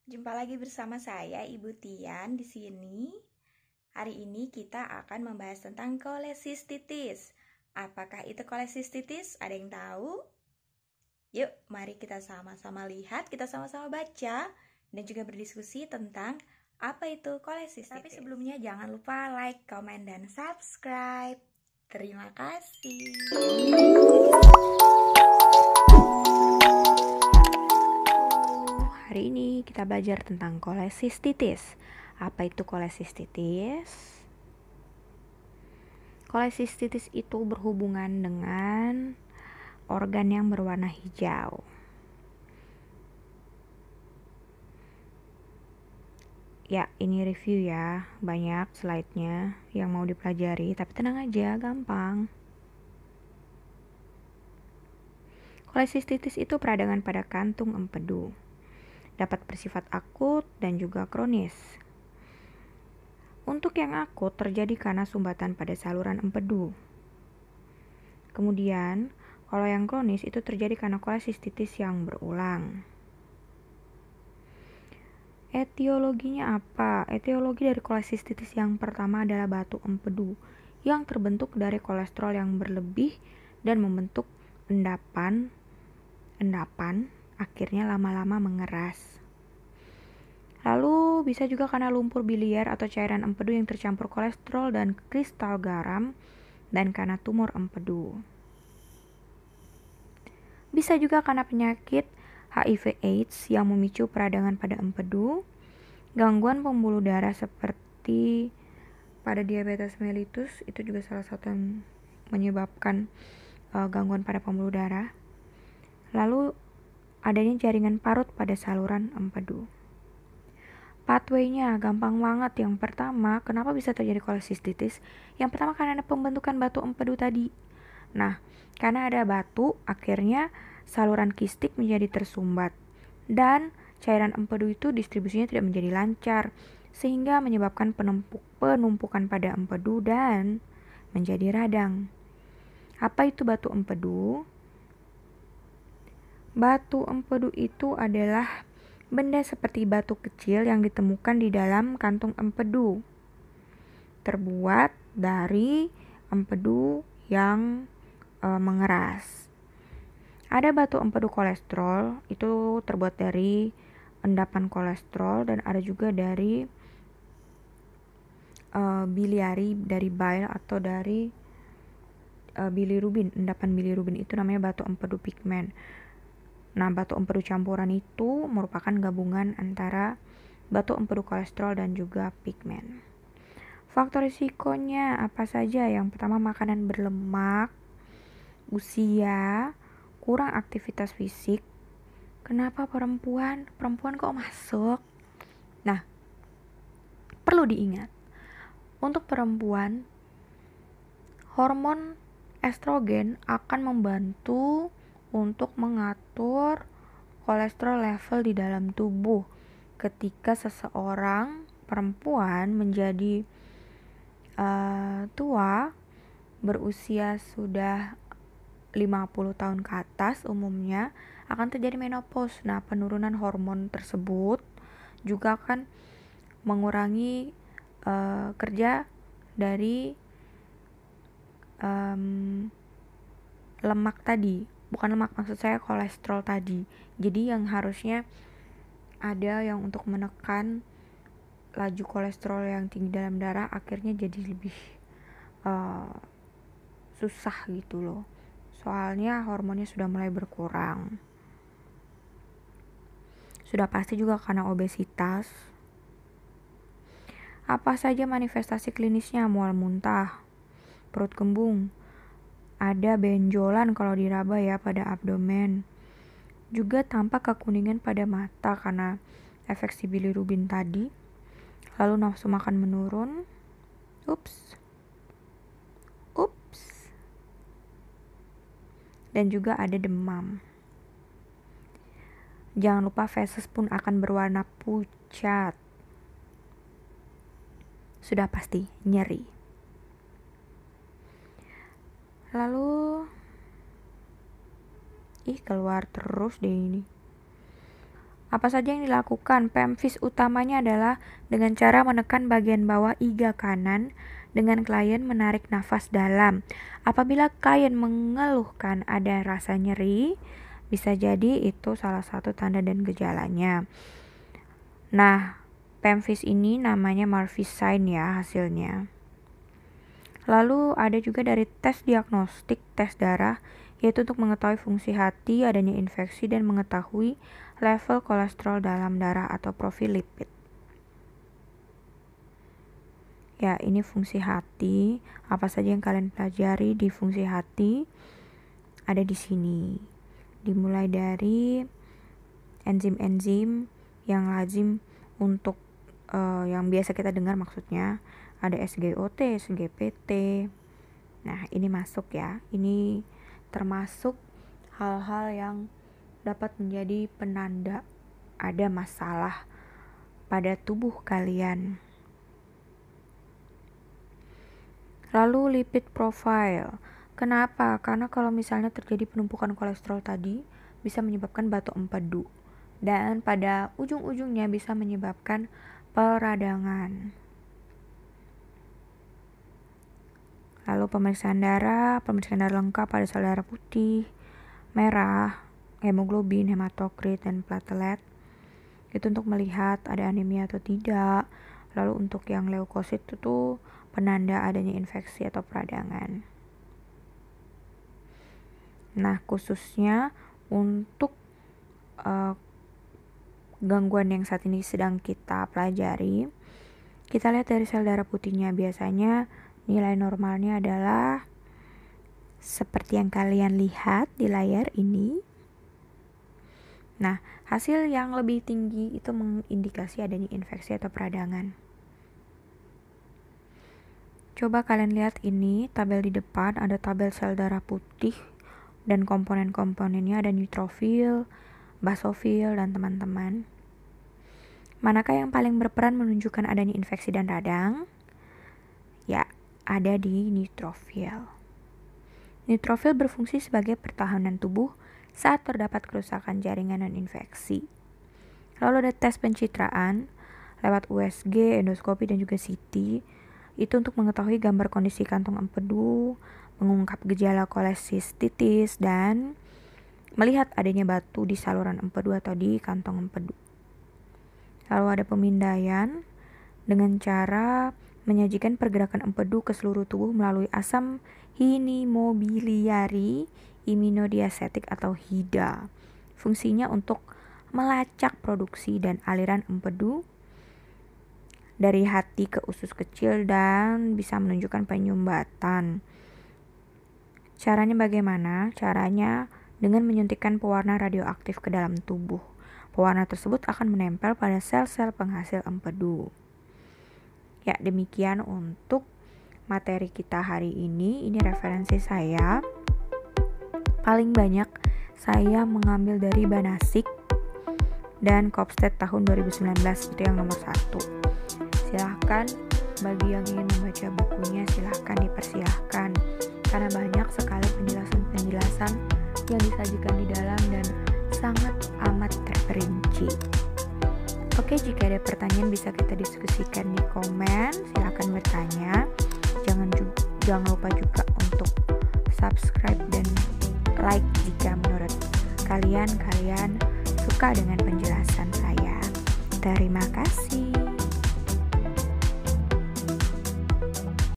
Jumpa lagi bersama saya Ibu Tian di sini. Hari ini kita akan membahas tentang kolesistitis. Apakah itu kolesistitis? Ada yang tahu? Yuk, mari kita sama-sama lihat, kita sama-sama baca dan juga berdiskusi tentang apa itu kolesistitis. Tapi sebelumnya jangan lupa like, komen, dan subscribe. Terima kasih. Hari ini kita belajar tentang kolesistitis. Apa itu kolesistitis? Kolesistitis itu berhubungan dengan organ yang berwarna hijau. Ya, ini review ya. Banyak slide-nya yang mau dipelajari, tapi tenang aja, gampang. Kolesistitis itu peradangan pada kantung empedu. Dapat bersifat akut dan juga kronis. Untuk yang akut terjadi karena sumbatan pada saluran empedu. Kemudian, kalau yang kronis itu terjadi karena kolesistitis yang berulang. Etiologinya apa? Etiologi dari kolesistitis yang pertama adalah batu empedu yang terbentuk dari kolesterol yang berlebih dan membentuk endapan akhirnya lama-lama mengeras. Lalu bisa juga karena lumpur biliar atau cairan empedu yang tercampur kolesterol dan kristal garam dan karena tumor empedu. Bisa juga karena penyakit HIV/AIDS yang memicu peradangan pada empedu, gangguan pembuluh darah seperti pada diabetes mellitus itu juga salah satu yang menyebabkan gangguan pada pembuluh darah. Lalu adanya jaringan parut pada saluran empedu. Pathway-nya gampang banget. Yang pertama, kenapa bisa terjadi kolesistitis? Yang pertama karena ada pembentukan batu empedu tadi. Nah, karena ada batu, akhirnya saluran kistik menjadi tersumbat dan cairan empedu itu distribusinya tidak menjadi lancar sehingga menyebabkan penumpukan pada empedu dan menjadi radang. Apa itu batu empedu? Batu empedu itu adalah benda seperti batu kecil yang ditemukan di dalam kantung empedu. Terbuat dari empedu yang mengeras. Ada batu empedu kolesterol, itu terbuat dari endapan kolesterol, dan ada juga dari biliari, dari bile atau dari bilirubin. Endapan bilirubin itu namanya batu empedu pigmen. Nah, batu empedu campuran itu merupakan gabungan antara batu empedu kolesterol dan juga pigmen. Faktor risikonya apa saja? Yang pertama, makanan berlemak, usia, kurang aktivitas fisik. Kenapa perempuan? Perempuan kok masuk? Nah, perlu diingat, untuk perempuan, hormon estrogen akan membantu untuk mengatur kolesterol level di dalam tubuh. Ketika seseorang perempuan menjadi tua, berusia sudah 50 tahun ke atas umumnya akan terjadi menopause. Nah, penurunan hormon tersebut juga akan mengurangi kerja dari lemak tadi. Bukan lemak, maksud saya kolesterol tadi. Jadi yang harusnya ada yang untuk menekan laju kolesterol yang tinggi dalam darah akhirnya jadi lebih susah gitu loh. Soalnya hormonnya sudah mulai berkurang. Sudah pasti juga karena obesitas. Apa saja manifestasi klinisnya? Mual muntah, perut kembung, ada benjolan kalau diraba ya pada abdomen. Juga tampak kekuningan pada mata karena efek si bilirubin tadi. Lalu nafsu makan menurun. Ups. Dan juga ada demam. Jangan lupa feses pun akan berwarna pucat. Sudah pasti nyeri. Lalu keluar terus deh ini. Apa saja yang dilakukan? Pemvis utamanya adalah dengan cara menekan bagian bawah iga kanan dengan klien menarik nafas dalam. Apabila klien mengeluhkan ada rasa nyeri, bisa jadi itu salah satu tanda dan gejalanya. Nah, pemvis ini namanya Murphy sign ya hasilnya. Lalu ada juga dari tes diagnostik, tes darah, yaitu untuk mengetahui fungsi hati, adanya infeksi, dan mengetahui level kolesterol dalam darah atau profil lipid. Ya, ini fungsi hati. Apa saja yang kalian pelajari di fungsi hati ada di sini. Dimulai dari enzim-enzim yang lazim untuk yang biasa kita dengar, maksudnya ada SGOT, SGPT. Nah, ini masuk ya. Ini termasuk hal-hal yang dapat menjadi penanda ada masalah pada tubuh kalian. Lalu lipid profile. Kenapa? Karena kalau misalnya terjadi penumpukan kolesterol tadi bisa menyebabkan batu empedu dan pada ujung-ujungnya bisa menyebabkan peradangan. Lalu pemeriksaan darah lengkap pada sel darah putih, merah, hemoglobin, hematokrit, dan platelet. Itu untuk melihat ada anemia atau tidak. Lalu untuk yang leukosit itu penanda adanya infeksi atau peradangan. Nah, khususnya untuk gangguan yang saat ini sedang kita pelajari, kita lihat dari sel darah putihnya. Biasanya nilai normalnya adalah seperti yang kalian lihat di layar ini. Nah, hasil yang lebih tinggi itu mengindikasi adanya infeksi atau peradangan. Coba kalian lihat ini, tabel di depan ada tabel sel darah putih dan komponen-komponennya, ada neutrofil, basofil, dan teman-teman. Manakah yang paling berperan menunjukkan adanya infeksi dan radang? Ya, ada di neutrofil. Neutrofil berfungsi sebagai pertahanan tubuh saat terdapat kerusakan jaringan dan infeksi. Lalu ada tes pencitraan lewat USG, endoskopi, dan juga CT. Itu untuk mengetahui gambar kondisi kantong empedu, mengungkap gejala kolesistitis, dan melihat adanya batu di saluran empedu atau di kantong empedu. Lalu ada pemindaian dengan cara menyajikan pergerakan empedu ke seluruh tubuh melalui asam hinimobiliari iminodiasetik atau HIDA. Fungsinya untuk melacak produksi dan aliran empedu dari hati ke usus kecil dan bisa menunjukkan penyumbatan. Caranya bagaimana? Caranya dengan menyuntikkan pewarna radioaktif ke dalam tubuh. Pewarna tersebut akan menempel pada sel-sel penghasil empedu. Ya, demikian untuk materi kita hari ini. Ini referensi saya. Paling banyak saya mengambil dari Banasik dan Kopstedt tahun 2019, itu yang nomor 1. Silahkan bagi yang ingin membaca bukunya, silahkan dipersilahkan, karena banyak sekali penjelasan-penjelasan yang disajikan di dalam dan sangat amat terperinci. Oke, jika ada pertanyaan bisa kita diskusikan di komen, silahkan bertanya. Jangan lupa juga untuk subscribe dan like jika menurut kalian suka dengan penjelasan saya. Terima kasih.